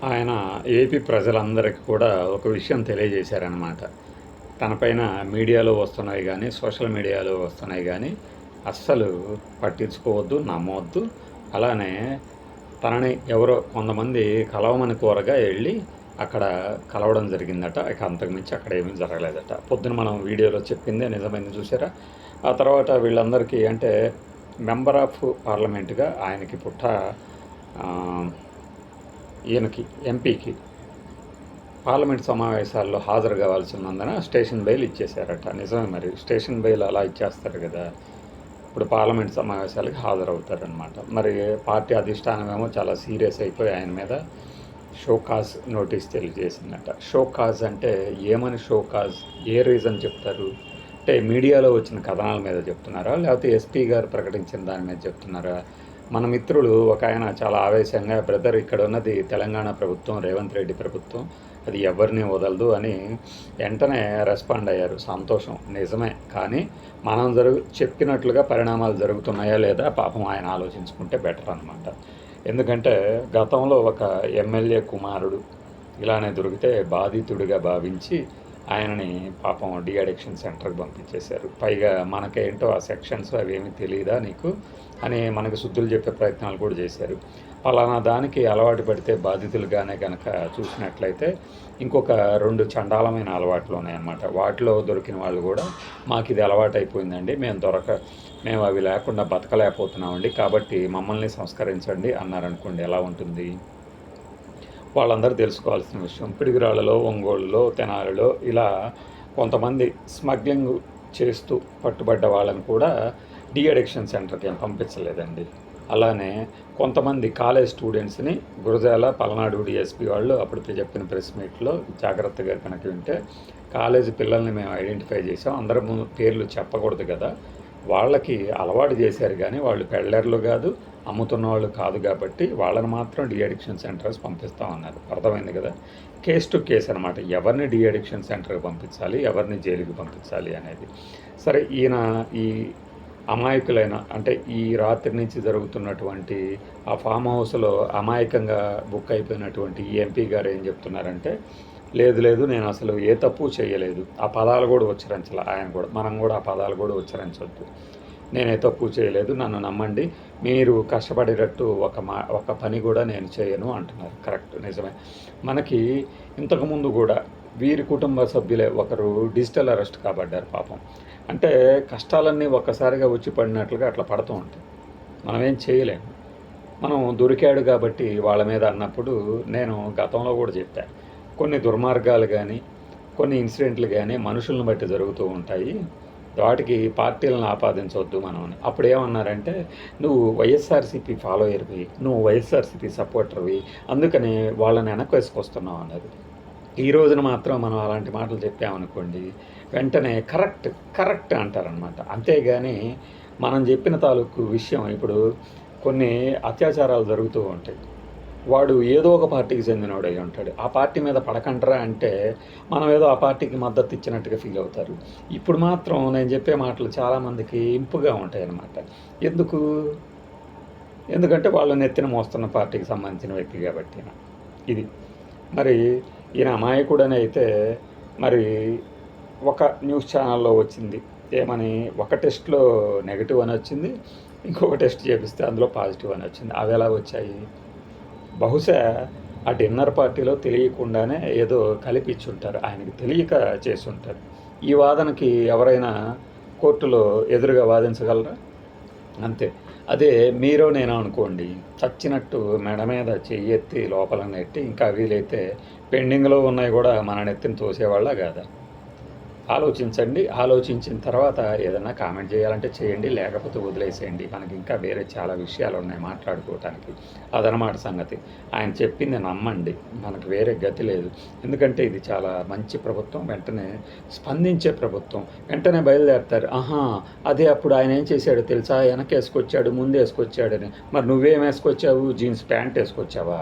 ఆయన ఏపీ ప్రజలందరికీ కూడా ఒక విషయం తెలియజేశారనమాట. తనపైన మీడియాలో వస్తున్నాయి గానీ, సోషల్ మీడియాలో వస్తున్నాయి గానీ, అస్సలు పట్టించుకోవద్దు, నమ్మవద్దు. అలానే తనని ఎవరో కొంతమంది కలవమని కోరగా వెళ్ళి అక్కడ కలవడం జరిగిందట. ఇక అంతకుమించి అక్కడ ఏమీ జరగలేదట. పొద్దున మనం వీడియోలో చెప్పిందే నిజమైంది చూసారా? ఆ తర్వాత వీళ్ళందరికీ అంటే మెంబర్ ఆఫ్ పార్లమెంట్‌గా ఆయనకి ఈయనకి ఎంపీకి పార్లమెంట్ సమావేశాల్లో హాజరు కావాల్సినందున స్టేషన్ బెయిల్ ఇచ్చేశారట. నిజమే, మరి స్టేషన్ బెయిల్ అలా ఇచ్చేస్తారు కదా. ఇప్పుడు పార్లమెంట్ సమావేశాలకు హాజరవుతారనమాట. మరి పార్టీ అధిష్టానమేమో చాలా సీరియస్ అయిపోయి ఆయన మీద షోకాజ్ నోటీస్ తెలియజేసిందట. షోకాజ్ అంటే ఏమని షోకాజ్, ఏ రీజన్ చెప్తారు అంటే మీడియాలో వచ్చిన కథనాల మీద చెప్తున్నారా, లేకపోతే ఎస్పీ గారు ప్రకటించిన దాని మీద చెప్తున్నారా? మన మిత్రులు ఒక ఆయన చాలా ఆవేశంగా, బ్రదర్ ఇక్కడ ఉన్నది తెలంగాణ ప్రభుత్వం, రేవంత్ రెడ్డి ప్రభుత్వం, అది ఎవరిని వదలదు అని వెంటనే రెస్పాండ్ అయ్యారు. సంతోషం, నిజమే. కానీ మనం చెప్పినట్లుగా పరిణామాలు జరుగుతున్నాయా లేదా పాపం ఆయన ఆలోచించుకుంటే బెటర్ అనమాట. ఎందుకంటే గతంలో ఒక ఎమ్మెల్యే కుమారుడు ఇలానే దొరికితే బాధితుడిగా భావించి ఆయనని పాపం అడిక్షన్ సెంటర్కి పంపించేశారు. పైగా మనకేంటో ఆ సెక్షన్స్ అవి ఏమీ తెలియదా నీకు అని మనకు శుద్ధులు చెప్పే ప్రయత్నాలు కూడా చేశారు. పలానా దానికి అలవాటు పడితే బాధితులుగానే కనుక చూసినట్లయితే ఇంకొక 2 చండాలమైన అలవాట్లు ఉన్నాయన్నమాట. వాటిలో దొరికిన వాళ్ళు కూడా మాకు ఇది అలవాటు అయిపోయిందండి, మేము అవి లేకుండా బతకలేకపోతున్నామండి, కాబట్టి మమ్మల్ని సంస్కరించండి అన్నారనుకోండి, ఎలా ఉంటుంది? వాళ్ళందరూ తెలుసుకోవాల్సిన విషయం. పిడుగురాళ్ళలో, ఒంగోలులో, తెనాలిలో ఇలా కొంతమంది స్మగ్లింగ్ చేస్తూ పట్టుబడ్డ వాళ్ళని కూడా అడిక్షన్ సెంటర్కి ఏం పంపించలేదండి. అలానే కొంతమంది కాలేజ్ స్టూడెంట్స్ని గురజాల పల్నాడు డిఎస్పీ వాళ్ళు అప్పుడు చెప్పిన ప్రెస్ మీట్లో జాగ్రత్తగా కనుక వింటే, కాలేజీ పిల్లల్ని మేము ఐడెంటిఫై చేసాం, అందరి ముందు పేర్లు చెప్పకూడదు కదా, వాళ్ళకి అలవాటు చేశారు కానీ వాళ్ళు పెళ్ళర్లు కాదు, అమ్ముతున్న వాళ్ళు కాదు, కాబట్టి వాళ్ళని మాత్రం అడిక్షన్ సెంటర్స్ పంపిస్తామన్నారు. అర్థమైంది కదా? కేస్ టు కేస్ అనమాట. ఎవరిని అడిక్షన్ సెంటర్కి పంపించాలి, ఎవరిని జైలుకి పంపించాలి అనేది. సరే, ఈయన ఈ అమాయకులైన అంటే ఈ రాత్రి నుంచి జరుగుతున్నటువంటి ఆ ఫామ్ హౌస్లో అమాయకంగా బుక్ అయిపోయినటువంటి ఈ ఎంపీ గారు ఏం చెప్తున్నారంటే, లేదు నేను అసలు ఏ తప్పు చేయలేదు, ఆ పదాలు కూడా ఉచ్చరించాలి ఆయన కూడా, మనం కూడా ఆ పదాలు కూడా ఉచ్చరించవద్దు, నేను ఏ తప్పు చేయలేదు, నన్ను నమ్మండి, మీరు కష్టపడేటట్టు ఒక పని కూడా నేను చేయను అంటున్నారు. కరెక్ట్, నిజమే. మనకి ఇంతకుముందు కూడా వీరి కుటుంబ సభ్యులే ఒకరు డిజిటల్ అరెస్ట్ కాబడ్డారు పాపం. అంటే కష్టాలన్నీ ఒక్కసారిగా వచ్చి పడినట్లుగా అట్లా పడుతూ ఉంటాయి, మనం ఏం చేయలేము. మనం దొరికాడు కాబట్టి వాళ్ళ మీద అన్నప్పుడు నేను గతంలో కూడా చెప్పాను, కొన్ని దుర్మార్గాలు కానీ కొన్ని ఇన్సిడెంట్లు కానీ మనుషులను బట్టి జరుగుతూ ఉంటాయి, వాటికి పార్టీలను ఆపాదించవద్దు మనం అని. అప్పుడు ఏమన్నారంటే, నువ్వు వైఎస్ఆర్సీపీ ఫాలోయర్వి, నువ్వు వైఎస్ఆర్సీపీ సపోర్టర్వి, అందుకని వాళ్ళని వెనక్కి వేసుకొస్తున్నావు అన్నారు. ఈ రోజున మాత్రం మనం అలాంటి మాటలు చెప్పామనుకోండి, వెంటనే కరెక్ట్ అంటారనమాట. అంతేగాని మనం చెప్పిన తాలూకు విషయం, ఇప్పుడు కొన్ని అత్యాచారాలు జరుగుతూ ఉంటాయి, వాడు ఏదో ఒక పార్టీకి చెందినవాడు అయి ఉంటాడు, ఆ పార్టీ మీద పడకంటరా అంటే మనం ఏదో ఆ పార్టీకి మద్దతు ఇచ్చినట్టుగా ఫీల్ అవుతారు. ఇప్పుడు మాత్రం నేను చెప్పే మాటలు చాలామందికి ఇంపుగా ఉంటాయి అన్నమాట. ఎందుకంటే వాళ్ళని ఎత్తిన మోస్తున్న పార్టీకి సంబంధించిన వ్యక్తి కాబట్టి. ఇది మరి ఈయన అమాయకుడని అయితే మరి ఒక న్యూస్ ఛానల్లో వచ్చింది ఏమని, ఒక టెస్ట్లో నెగిటివ్ అని వచ్చింది, ఇంకొక టెస్ట్ చేపిస్తే అందులో పాజిటివ్ అని వచ్చింది. అవి ఎలా వచ్చాయి? బహుశా ఆ డిన్నర్ పార్టీలో తెలియకుండానే ఏదో కలిపిచ్చుంటారు, ఆయనకి తెలియక చేసుంటారు. ఈ వాదనకి ఎవరైనా కోర్టులో ఎదురుగా వాదించగలరా? అంతే. అదే మీరో నేనో అనుకోండి, చచ్చినట్టు మెడ మీద చెయ్యెత్తి లోపల నెట్టి, ఇంకా వీలైతే పెండింగ్లో ఉన్నాయి కూడా మన నెత్తిని తోసేవాళ్ళ కాదా? ఆలోచించండి. ఆలోచించిన తర్వాత ఏదైనా కామెంట్ చేయాలంటే చేయండి, లేకపోతే వదిలేసేయండి. మనకి ఇంకా వేరే చాలా విషయాలు ఉన్నాయి మాట్లాడుకోవటానికి. అదనమాట సంగతి. ఆయన చెప్పింది నమ్మండి, మనకు వేరే గతి లేదు. ఎందుకంటే ఇది చాలా మంచి ప్రభుత్వం, వెంటనే స్పందించే ప్రభుత్వం. వెంటనే బయలుదేరుతారు, అదే అప్పుడు ఆయన ఏం చేశాడో తెలుసా, వెనక వేసుకొచ్చాడు, ముందు వేసుకొచ్చాడని. మరి నువ్వేం వేసుకొచ్చావు? Jeans pant వేసుకొచ్చావా?